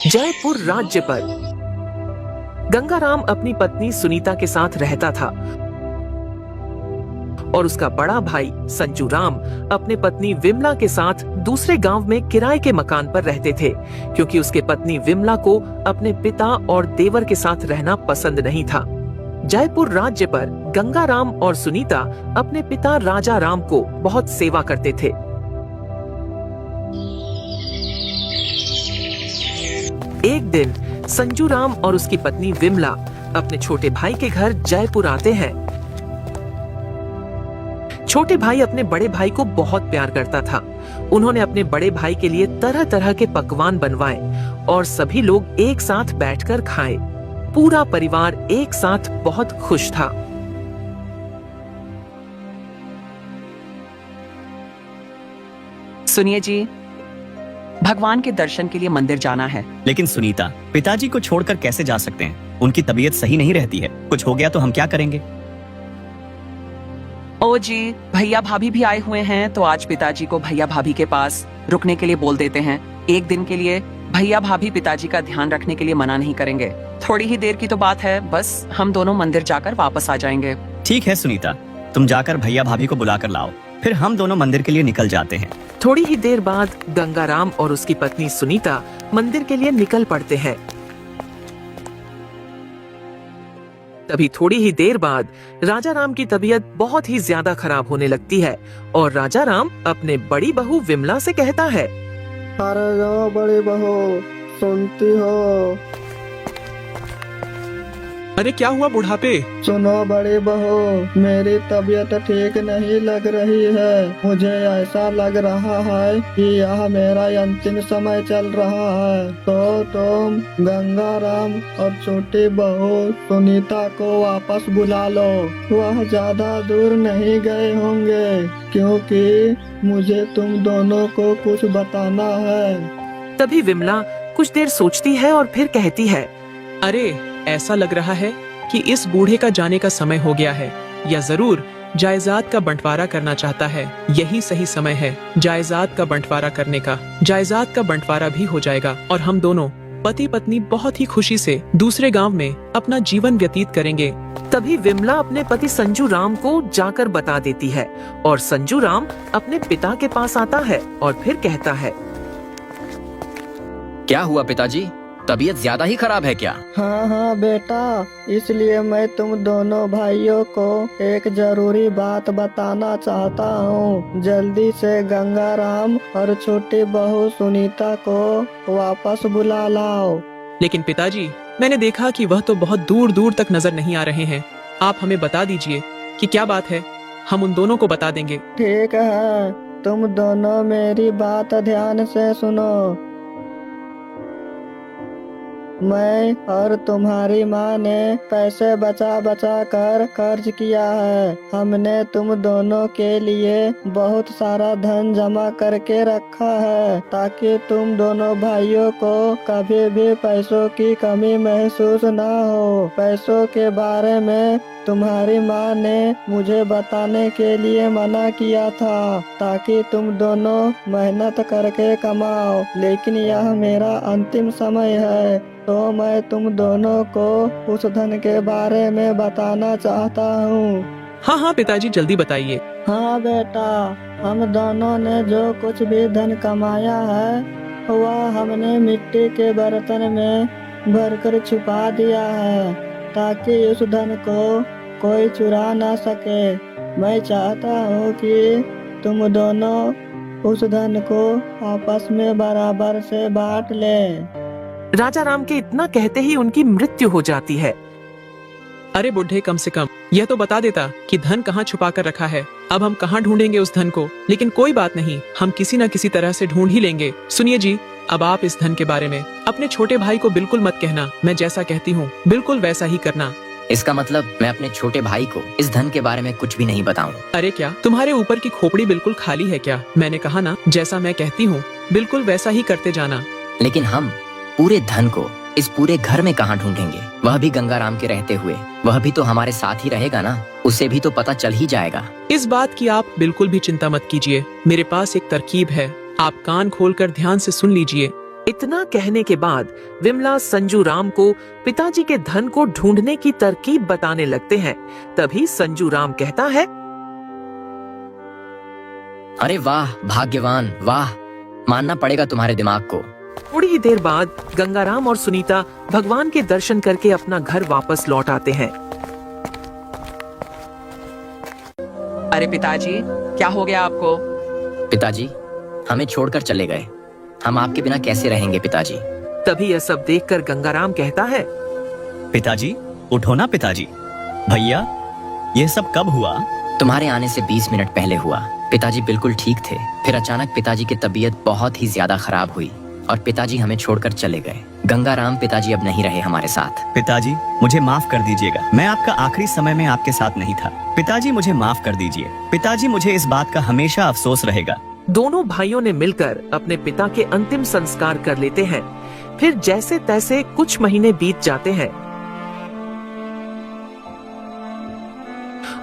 जयपुर राज्य पर गंगाराम अपनी पत्नी सुनीता के साथ रहता था और उसका बड़ा भाई संजू राम अपने पत्नी विमला के साथ दूसरे गांव में किराए के मकान पर रहते थे, क्योंकि उसके पत्नी विमला को अपने पिता और देवर के साथ रहना पसंद नहीं था। जयपुर राज्य पर गंगाराम और सुनीता अपने पिता राजा राम को बहुत सेवा करते थे। एक दिन संजू राम और उसकी पत्नी विमला अपने छोटे भाई के घर जयपुर आते हैं। छोटे भाई अपने बड़े भाई को बहुत प्यार करता था। उन्होंने अपने बड़े भाई के लिए तरह तरह के पकवान बनवाए और सभी लोग एक साथ बैठकर खाए। पूरा परिवार एक साथ बहुत खुश था। सुनिए जी, भगवान के दर्शन के लिए मंदिर जाना है। लेकिन सुनीता, पिताजी को छोड़कर कैसे जा सकते हैं? उनकी तबीयत सही नहीं रहती है। कुछ हो गया तो हम क्या करेंगे? ओ जी, भैया भाभी भी आए हुए हैं, तो आज पिताजी को भैया भाभी के पास रुकने के लिए बोल देते हैं। एक दिन के लिए भैया भाभी पिताजी का ध्यान रखने के लिए मना नहीं करेंगे। थोड़ी ही देर की तो बात है, बस हम दोनों मंदिर जाकर वापस आ जाएंगे। ठीक है सुनीता, तुम जाकर भैया भाभी को बुला कर लाओ, फिर हम दोनों मंदिर के लिए निकल जाते हैं। थोड़ी ही देर बाद गंगाराम और उसकी पत्नी सुनीता मंदिर के लिए निकल पड़ते हैं। तभी थोड़ी ही देर बाद राजा राम की तबीयत बहुत ही ज्यादा खराब होने लगती है और राजा राम अपने बड़ी बहू विमला से कहता है, अरे जो बड़ी बहू, सुनती हो? अरे क्या हुआ बुढ़ापे? सुनो बड़ी बहू, मेरी तबीयत ठीक नहीं लग रही है। मुझे ऐसा लग रहा है कि यह मेरा अंतिम समय चल रहा है। तो तुम गंगाराम और छोटी बहू सुनीता को वापस बुला लो। वह ज्यादा दूर नहीं गए होंगे, क्योंकि मुझे तुम दोनों को कुछ बताना है। तभी विमला कुछ देर सोचती है और फिर कहती है, अरे ऐसा लग रहा है कि इस बूढ़े का जाने का समय हो गया है, या जरूर जायदाद का बंटवारा करना चाहता है। यही सही समय है जायदाद का बंटवारा करने का। जायदाद का बंटवारा भी हो जाएगा और हम दोनों पति पत्नी बहुत ही खुशी से दूसरे गांव में अपना जीवन व्यतीत करेंगे। तभी विमला अपने पति संजू राम को जाकर बता देती है और संजू राम अपने पिता के पास आता है और फिर कहता है, क्या हुआ पिताजी, तबीयत ज्यादा ही खराब है क्या? हाँ हाँ बेटा, इसलिए मैं तुम दोनों भाइयों को एक जरूरी बात बताना चाहता हूँ। जल्दी से गंगाराम और छोटी बहू सुनीता को वापस बुला लाओ। लेकिन पिताजी, मैंने देखा कि वह तो बहुत दूर दूर तक नजर नहीं आ रहे हैं। आप हमें बता दीजिए कि क्या बात है, हम उन दोनों को बता देंगे। ठीक है, तुम दोनों मेरी बात ध्यान से सुनो। मैं और तुम्हारी माँ ने पैसे बचा बचा कर खर्च किया है। हमने तुम दोनों के लिए बहुत सारा धन जमा करके रखा है, ताकि तुम दोनों भाइयों को कभी भी पैसों की कमी महसूस ना हो। पैसों के बारे में तुम्हारी माँ ने मुझे बताने के लिए मना किया था, ताकि तुम दोनों मेहनत करके कमाओ। लेकिन यह मेरा अंतिम समय है, तो मैं तुम दोनों को उस धन के बारे में बताना चाहता हूँ। हाँ हाँ पिताजी, जल्दी बताइए। हाँ बेटा, हम दोनों ने जो कुछ भी धन कमाया है, वह हमने मिट्टी के बर्तन में भरकर छुपा दिया है, ताकि उस धन को कोई चुरा ना सके। मैं चाहता हूँ कि तुम दोनों उस धन को आपस में बराबर से बांट ले। राजा राम के इतना कहते ही उनकी मृत्यु हो जाती है। अरे बुढ़े, कम से कम यह तो बता देता कि धन कहाँ छुपा कर रखा है। अब हम कहाँ ढूंढेंगे उस धन को? लेकिन कोई बात नहीं, हम किसी न किसी तरह से ढूंढ ही लेंगे। सुनिए जी, अब आप इस धन के बारे में अपने छोटे भाई को बिल्कुल मत कहना। मैं जैसा कहती हूँ बिल्कुल वैसा ही करना। इसका मतलब मैं अपने छोटे भाई को इस धन के बारे में कुछ भी नहीं बताऊं? अरे क्या तुम्हारे ऊपर की खोपड़ी बिल्कुल खाली है क्या? मैंने कहा ना, जैसा मैं कहती हूँ बिल्कुल वैसा ही करते जाना। लेकिन हम पूरे धन को इस पूरे घर में कहाँ ढूंढेंगे? वह भी गंगाराम के रहते हुए। वह भी तो हमारे साथ ही रहेगा ना, उसे भी तो पता चल ही जाएगा। इस बात की आप बिल्कुल भी चिंता मत कीजिए। मेरे पास एक तरकीब है, आप कान खोलकर ध्यान से सुन लीजिए। इतना कहने के बाद विमला संजू राम को पिताजी के धन को ढूंढने की तरकीब बताने लगते हैं। तभी संजू राम कहता है, अरे वाह भाग्यवान, वाह, मानना पड़ेगा तुम्हारे दिमाग को। थोड़ी ही देर बाद गंगाराम और सुनीता भगवान के दर्शन करके अपना घर वापस लौट आते हैं। अरे पिताजी, क्या हो गया आपको? पिताजी हमें छोड़कर चले गए, हम आपके बिना कैसे रहेंगे पिताजी। तभी यह सब देखकर गंगाराम कहता है, पिताजी उठो ना पिताजी। भैया ये सब कब हुआ? तुम्हारे आने से 20 मिनट पहले हुआ। पिताजी बिल्कुल ठीक थे, फिर अचानक पिताजी की तबीयत बहुत ही ज्यादा खराब हुई और पिताजी हमें छोड़कर चले गए। गंगाराम पिताजी अब नहीं रहे हमारे साथ। पिताजी मुझे माफ कर दीजिएगा, मैं आपका आखिरी समय में आपके साथ नहीं था। पिताजी मुझे माफ कर दीजिए। पिताजी मुझे इस बात का हमेशा अफसोस रहेगा। दोनों भाइयों ने मिलकर अपने पिता के अंतिम संस्कार कर लेते हैं। फिर जैसे तैसे कुछ महीने बीत जाते हैं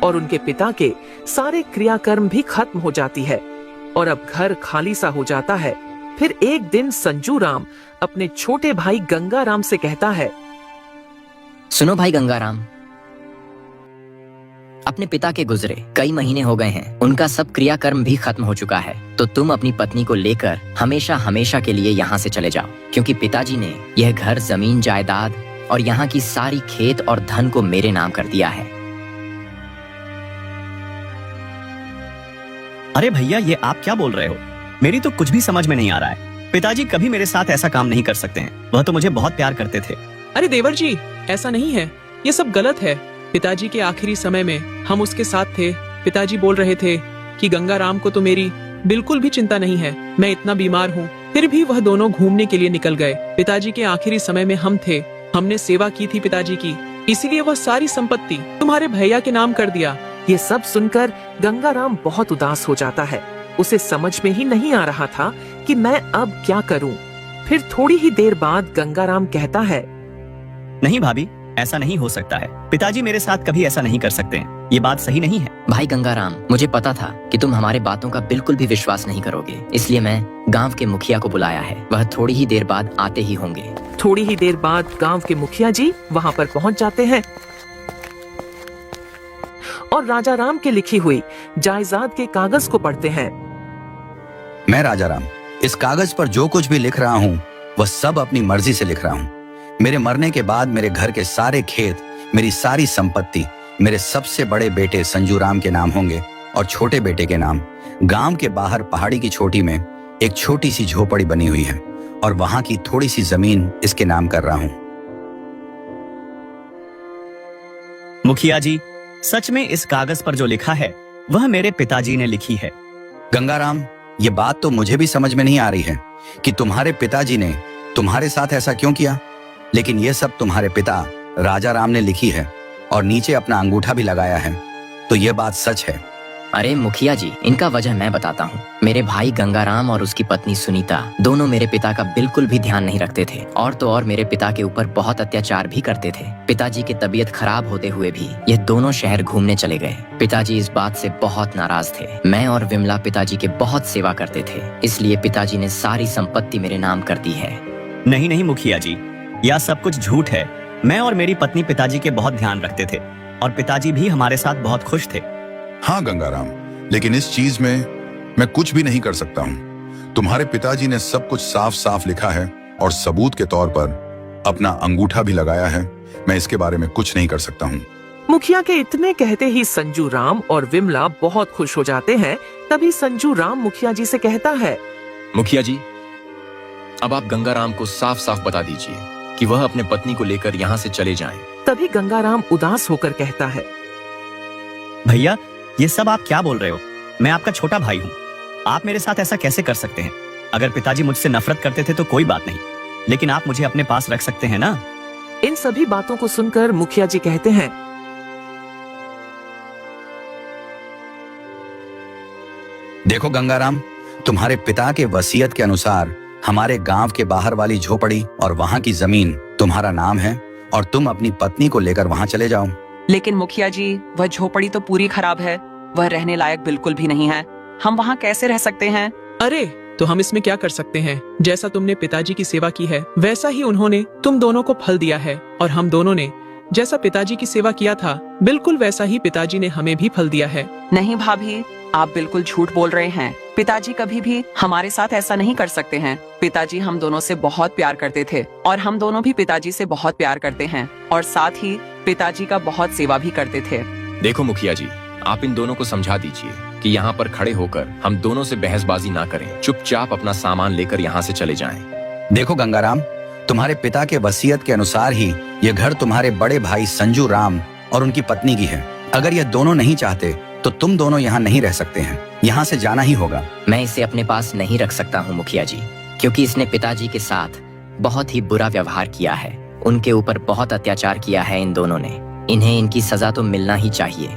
और उनके पिता के सारे क्रियाकर्म भी खत्म हो जाती है और अब घर खाली सा हो जाता है। फिर एक दिन संजू राम अपने छोटे भाई गंगाराम से कहता है, सुनो भाई गंगाराम, अपने पिता के गुजरे कई महीने हो गए हैं, उनका सब क्रियाकर्म भी खत्म हो चुका है, तो तुम अपनी पत्नी को लेकर हमेशा हमेशा के लिए यहाँ से चले जाओ, क्योंकि पिताजी ने यह घर, जमीन, जायदाद और यहाँ की सारी खेत और धन को मेरे नाम कर दिया है। अरे भैया ये आप क्या बोल रहे हो? मेरी तो कुछ भी समझ में नहीं आ रहा है। पिताजी कभी मेरे साथ ऐसा काम नहीं कर सकते हैं, वह तो मुझे बहुत प्यार करते थे। अरे देवर जी, ऐसा नहीं है, ये सब गलत है। पिताजी के आखिरी समय में हम उसके साथ थे। पिताजी बोल रहे थे कि गंगाराम को तो मेरी बिल्कुल भी चिंता नहीं है, मैं इतना बीमार हूँ, फिर भी वह दोनों घूमने के लिए निकल गए। पिताजी के आखिरी समय में हम थे, हमने सेवा की थी पिताजी की, इसीलिए वह सारी संपत्ति तुम्हारे भैया के नाम कर दिया। ये सब सुनकर गंगाराम बहुत उदास हो जाता है। उसे समझ में ही नहीं आ रहा था कि मैं अब क्या करूं। फिर थोड़ी ही देर बाद गंगाराम कहता है, नहीं भाभी, ऐसा नहीं हो सकता है। पिताजी मेरे साथ कभी ऐसा नहीं कर सकते हैं, ये बात सही नहीं है। भाई गंगाराम, मुझे पता था कि तुम हमारे बातों का बिल्कुल भी विश्वास नहीं करोगे, इसलिए मैं गांव के मुखिया को बुलाया है, वह थोड़ी ही देर बाद आते ही होंगे। थोड़ी ही देर बाद गांव के मुखिया जी वहां पर पहुंच जाते हैं और राजा राम के लिखी हुई जायदाद के कागज को पढ़ते हैं। मैं राजा राम इस कागज पर जो कुछ भी लिख रहा हूँ वह सब अपनी मर्जी से लिख रहा हूँ। मेरे मरने के बाद मेरे घर के सारे खेत, मेरी सारी संपत्ति मेरे सबसे बड़े बेटे संजू राम के नाम होंगे और छोटे बेटे के नाम। गांव के बाहर पहाड़ी की चोटी में एक छोटी सी झोपड़ी बनी हुई है और वहां की थोड़ी सी जमीन इसके नाम कर रहा हूँ। मुखिया जी, सच में इस कागज पर जो लिखा है वह मेरे पिताजी ने लिखी है। गंगाराम, ये बात तो मुझे भी समझ में नहीं आ रही है कि तुम्हारे पिताजी ने तुम्हारे साथ ऐसा क्यों किया, लेकिन ये सब तुम्हारे पिता राजा राम ने लिखी है और नीचे अपना अंगूठा भी लगाया है, तो ये बात सच है। अरे मुखिया जी, इनका वजह मैं बताता हूँ। मेरे भाई गंगाराम और उसकी पत्नी सुनीता दोनों मेरे पिता का बिल्कुल भी ध्यान नहीं रखते थे और तो और मेरे पिता के ऊपर बहुत अत्याचार भी करते थे। पिताजी की तबीयत खराब होते हुए भी ये दोनों शहर घूमने चले गए। पिताजी इस बात से बहुत नाराज थे। मैं और विमला पिताजी के बहुत सेवा करते थे, इसलिए पिताजी ने सारी संपत्ति मेरे नाम कर दी है। नहीं नहीं मुखिया जी, यह सब कुछ झूठ है। मैं और मेरी पत्नी पिताजी के बहुत ध्यान रखते थे और पिताजी भी हमारे साथ बहुत खुश थे। हाँ गंगाराम, लेकिन इस चीज में मैं कुछ भी नहीं कर सकता हूँ। तुम्हारे पिताजी ने सब कुछ साफ साफ लिखा है और सबूत के तौर पर अपना अंगूठा भी लगाया है। मैं इसके बारे में कुछ नहीं कर सकता हूँ। मुखिया के इतने कहते ही संजू राम और विमला बहुत खुश हो जाते हैं। तभी संजू राम मुखिया जी से कहता है, मुखिया जी, अब आप गंगाराम को साफ साफ बता दीजिए कि वह अपने पत्नी को लेकर यहाँ से चले जाएं। तभी गंगाराम उदास होकर कहता है, भैया ये सब आप क्या बोल रहे हो? मैं आपका छोटा भाई हूँ, आप मेरे साथ ऐसा कैसे कर सकते हैं? अगर पिताजी मुझसे नफरत करते थे तो कोई बात नहीं, लेकिन आप मुझे अपने पास रख सकते हैं ना? इन सभी बातों को सुनकर मुखिया जी कहते हैं, देखो गंगाराम, तुम्हारे पिता के वसीयत के अनुसार हमारे गांव के बाहर वाली झोपड़ी और वहां की जमीन तुम्हारा नाम है और तुम अपनी पत्नी को लेकर वहां चले जाओ। लेकिन मुखिया जी, वह झोपड़ी तो पूरी खराब है, वह रहने लायक बिल्कुल भी नहीं है। हम वहाँ कैसे रह सकते हैं? अरे तो हम इसमें क्या कर सकते हैं? जैसा तुमने पिताजी की सेवा की है वैसा ही उन्होंने तुम दोनों को फल दिया है, और हम दोनों ने जैसा पिताजी की सेवा किया था बिल्कुल वैसा ही पिताजी ने हमें भी फल दिया है। नहीं भाभी, आप बिल्कुल झूठ बोल रहे हैं। पिताजी कभी भी हमारे साथ ऐसा नहीं कर सकते हैं। पिताजी हम दोनों से बहुत प्यार करते थे और हम दोनों भी पिताजी से बहुत प्यार करते हैं, और साथ ही पिताजी का बहुत सेवा भी करते थे। देखो मुखिया जी, आप इन दोनों को समझा दीजिए कि यहाँ पर खड़े होकर हम दोनों से बहसबाजी ना करें। चुपचाप अपना सामान लेकर यहाँ से चले जाएं। देखो गंगाराम, तुम्हारे पिता के वसीयत के अनुसार ही ये घर तुम्हारे बड़े भाई संजू राम और उनकी पत्नी की है। अगर ये दोनों नहीं चाहते तो तुम दोनों यहाँ नहीं रह सकते हैं, यहाँ से जाना ही होगा। मैं इसे अपने पास नहीं रख सकता हूँ मुखिया जी, क्योंकि इसने पिताजी के साथ बहुत ही बुरा व्यवहार किया है। उनके ऊपर बहुत अत्याचार किया है इन दोनों ने। इन्हें इनकी सजा तो मिलना ही चाहिए।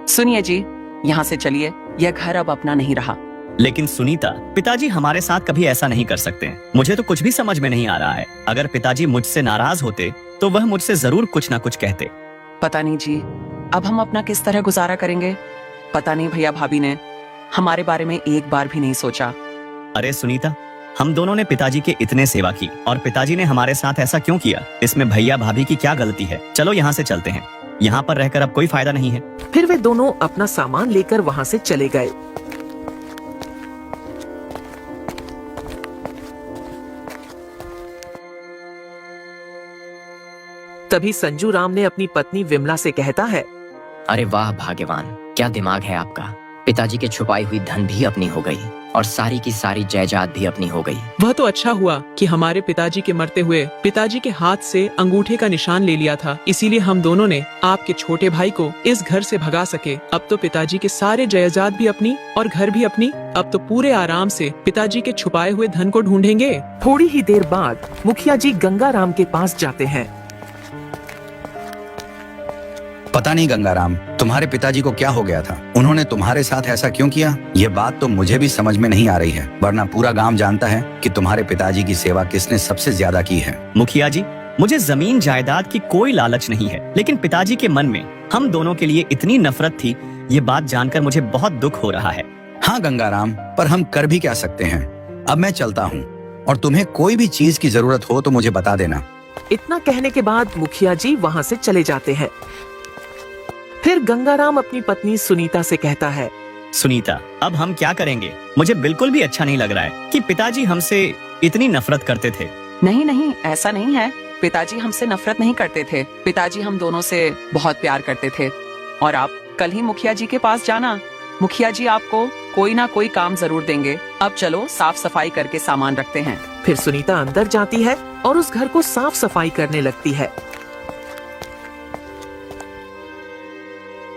सुनिए जी, यहाँ से चलिए, यह घर अब अपना नहीं रहा। लेकिन सुनीता, पिताजी हमारे साथ कभी ऐसा नहीं कर सकते हैं। मुझे तो कुछ भी समझ में नहीं आ रहा है। अगर पिताजी मुझसे नाराज होते तो वह मुझसे जरूर कुछ ना कुछ कहते। पता नहीं जी, अब हम अपना किस तरह गुजारा करेंगे। पता नहीं भैया भाभी ने हमारे बारे में एक बार भी नहीं सोचा। अरे सुनीता, हम दोनों ने पिताजी के इतने सेवा की और पिताजी ने हमारे साथ ऐसा क्यों किया? इसमें भैया भाभी की क्या गलती है? चलो यहाँ से चलते हैं, यहाँ पर रहकर अब कोई फायदा नहीं है। फिर वे दोनों अपना सामान लेकर वहाँ से चले गए। तभी संजू राम ने अपनी पत्नी विमला से कहता है, अरे वाह भाग्यवान, क्या दिमाग है आपका। पिताजी के छुपाई हुई धन भी अपनी हो गई और सारी की सारी जायदाद भी अपनी हो गई। वह तो अच्छा हुआ कि हमारे पिताजी के मरते हुए पिताजी के हाथ से अंगूठे का निशान ले लिया था, इसीलिए हम दोनों ने आपके छोटे भाई को इस घर से भगा सके। अब तो पिताजी के सारे जायदाद भी अपनी और घर भी अपनी। अब तो पूरे आराम से पिताजी के छुपाए हुए धन को ढूंढेंगे। थोड़ी ही देर बाद मुखिया जी गंगाराम के पास जाते हैं। पता नहीं गंगाराम, तुम्हारे पिताजी को क्या हो गया था? उन्होंने तुम्हारे साथ ऐसा क्यों किया? ये बात तो मुझे भी समझ में नहीं आ रही है, वरना पूरा गांव जानता है कि तुम्हारे पिताजी की सेवा किसने सबसे ज्यादा की है। मुखिया जी, मुझे जमीन जायदाद की कोई लालच नहीं है, लेकिन पिताजी के मन में हम दोनों के लिए इतनी नफरत थी, ये बात जानकर मुझे बहुत दुख हो रहा है। हाँ गंगाराम, पर हम कर भी क्या सकते हैं। अब मैं चलता हूँ और तुम्हें कोई भी चीज की जरूरत हो तो मुझे बता देना। इतना कहने के बाद मुखिया जी वहाँ से चले जाते हैं। फिर गंगाराम अपनी पत्नी सुनीता से कहता है, सुनीता, अब हम क्या करेंगे? मुझे बिल्कुल भी अच्छा नहीं लग रहा है कि पिताजी हमसे इतनी नफरत करते थे। नहीं नहीं, ऐसा नहीं है। पिताजी हमसे नफरत नहीं करते थे। पिताजी हम दोनों से बहुत प्यार करते थे। और आप कल ही मुखिया जी के पास जाना, मुखिया जी आपको कोई ना कोई काम जरूर देंगे। अब चलो साफ सफाई करके सामान रखते हैं। फिर सुनीता अंदर जाती है और उस घर को साफ सफाई करने लगती है।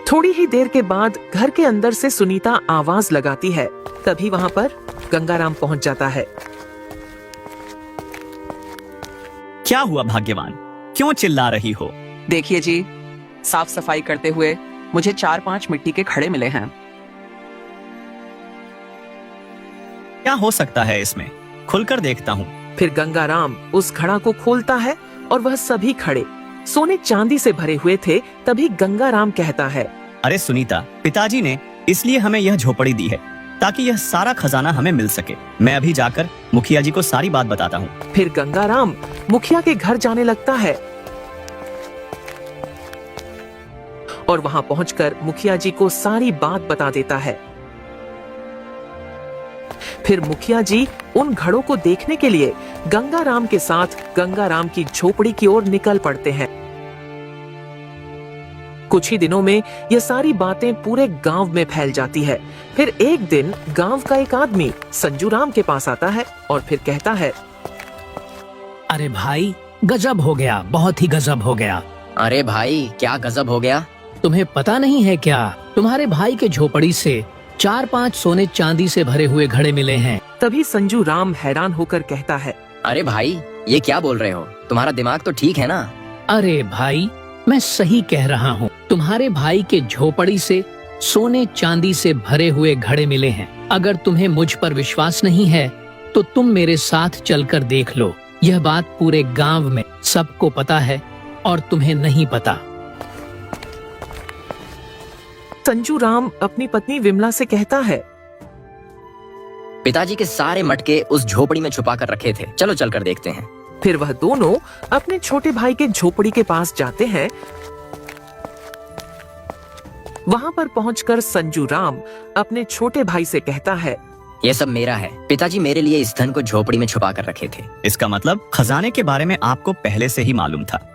थोड़ी ही देर के बाद घर के अंदर से सुनीता आवाज लगाती है। तभी वहाँ पर गंगाराम पहुँच जाता है। क्या हुआ भाग्यवान, क्यों चिल्ला रही हो? देखिए जी, साफ सफाई करते हुए मुझे 4-5 मिट्टी के घड़े मिले हैं। क्या हो सकता है इसमें? खुलकर देखता हूँ। फिर गंगाराम उस घड़ा को खोलता है और वह सभी घड़े सोने चांदी से भरे हुए थे। तभी गंगाराम कहता है, अरे सुनीता, पिताजी ने इसलिए हमें यह झोपड़ी दी है ताकि यह सारा खजाना हमें मिल सके। मैं अभी जाकर मुखिया जी को सारी बात बताता हूँ। फिर गंगाराम मुखिया के घर जाने लगता है और वहाँ पहुंचकर मुखिया जी को सारी बात बता देता है। फिर मुखिया जी उन घड़ों को देखने के लिए गंगाराम के साथ गंगाराम की झोपड़ी की ओर निकल पड़ते हैं। कुछ ही दिनों में ये सारी बातें पूरे गांव में फैल जाती है। फिर एक दिन गांव का एक आदमी संजू राम के पास आता है और फिर कहता है, अरे भाई, गजब हो गया, बहुत ही गजब हो गया। अरे भाई, क्या गजब हो गया? तुम्हें पता नहीं है क्या? तुम्हारे भाई के झोपड़ी से 4-5 सोने चांदी से भरे हुए घड़े मिले हैं। तभी संजू राम हैरान होकर कहता है, अरे भाई, ये क्या बोल रहे हो? तुम्हारा दिमाग तो ठीक है ना? अरे भाई, मैं सही कह रहा हूँ। तुम्हारे भाई के झोपड़ी से सोने चांदी से भरे हुए घड़े मिले हैं। अगर तुम्हें मुझ पर विश्वास नहीं है तो तुम मेरे साथ चलकर देख लो। यह बात पूरे गांव में सबको पता है और तुम्हें नहीं पता। संजू राम अपनी पत्नी विमला से कहता है, पिताजी के सारे मटके उस झोपड़ी में छुपा कर रखे थे, चलो चलकर देखते हैं। फिर वह दोनों अपने छोटे भाई के झोपड़ी के पास जाते हैं। वहां पर पहुंचकर संजू राम अपने छोटे भाई से कहता है, ये सब मेरा है। पिताजी मेरे लिए इस धन को झोपड़ी में छुपा कर रखे थे। इसका मतलब खजाने के बारे में आपको पहले से ही मालूम था।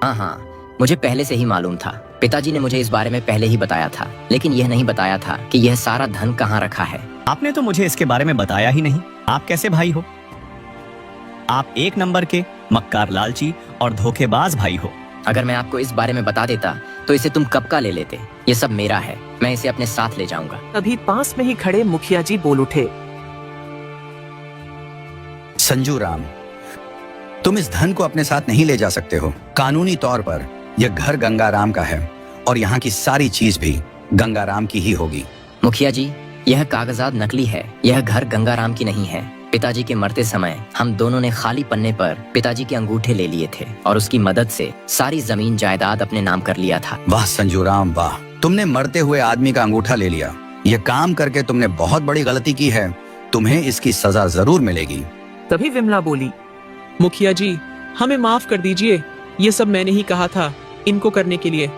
हाँ, मुझे पहले से ही मालूम था। पिताजी ने मुझे इस बारे में पहले ही बताया था, लेकिन यह नहीं बताया था कि यह सारा धन कहाँ रखा है। आपने तो मुझे इसके बारे में बताया ही नहीं। आप कैसे भाई हो? आप एक नंबर के मक्कार, लालची और धोखेबाज भाई हो। अगर मैं आपको इस बारे में बता देता तो इसे तुम कब का ले लेते। ये सब मेरा है, मैं इसे अपने साथ ले जाऊंगा। तभी पास में ही खड़े मुखिया जी बोल उठे, संजू राम, तुम इस धन को अपने साथ नहीं ले जा सकते हो। कानूनी तौर पर यह घर गंगाराम का है और यहाँ की सारी चीज भी गंगाराम की ही होगी। मुखिया जी, यह कागजात नकली है, यह घर गंगाराम की नहीं है। पिताजी के मरते समय हम दोनों ने खाली पन्ने पर पिताजी के अंगूठे ले लिए थे और उसकी मदद से सारी जमीन जायदाद अपने नाम कर लिया था। वाह संजू राम वाह, तुमने मरते हुए आदमी का अंगूठा ले लिया। यह काम करके तुमने बहुत बड़ी गलती की है। तुम्हें इसकी सजा जरूर मिलेगी। तभी विमला बोली, मुखिया जी, हमें माफ कर दीजिए। ये सब मैंने ही कहा था इनको करने के लिए।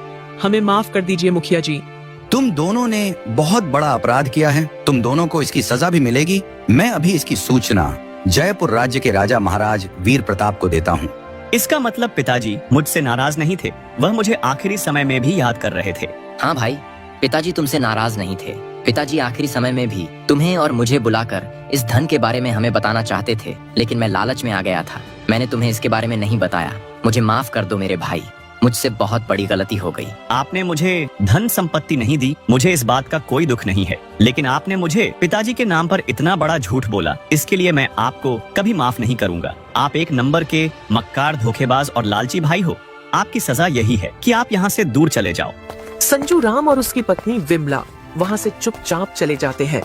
हमें माफ कर दीजिए मुखिया जी। तुम दोनों ने बहुत बड़ा अपराध किया है। तुम दोनों को इसकी सजा भी मिलेगी। मैं अभी इसकी सूचना जयपुर राज्य के राजा महाराज वीर प्रताप को देता हूँ। इसका मतलब पिताजी मुझसे नाराज नहीं थे, वह मुझे आखिरी समय में भी याद कर रहे थे। हाँ भाई, पिताजी तुमसे नाराज नहीं थे। पिताजी आखिरी समय में भी तुम्हें और मुझे बुलाकर इस धन के बारे में हमें बताना चाहते थे, लेकिन मैं लालच में आ गया था। मैंने तुम्हें इसके बारे में नहीं बताया। मुझे माफ कर दो मेरे भाई, मुझसे बहुत बड़ी गलती हो गई। आपने मुझे धन संपत्ति नहीं दी, मुझे इस बात का कोई दुख नहीं है, लेकिन आपने मुझे पिताजी के नाम पर इतना बड़ा झूठ बोला, इसके लिए मैं आपको कभी माफ नहीं करूंगा। आप एक नंबर के मक्कार, धोखेबाज और लालची भाई हो। आपकी सजा यही है कि आप यहाँ से दूर चले जाओ। संजू राम और उसकी पत्नी विमला वहाँ से चुपचाप चले जाते हैं।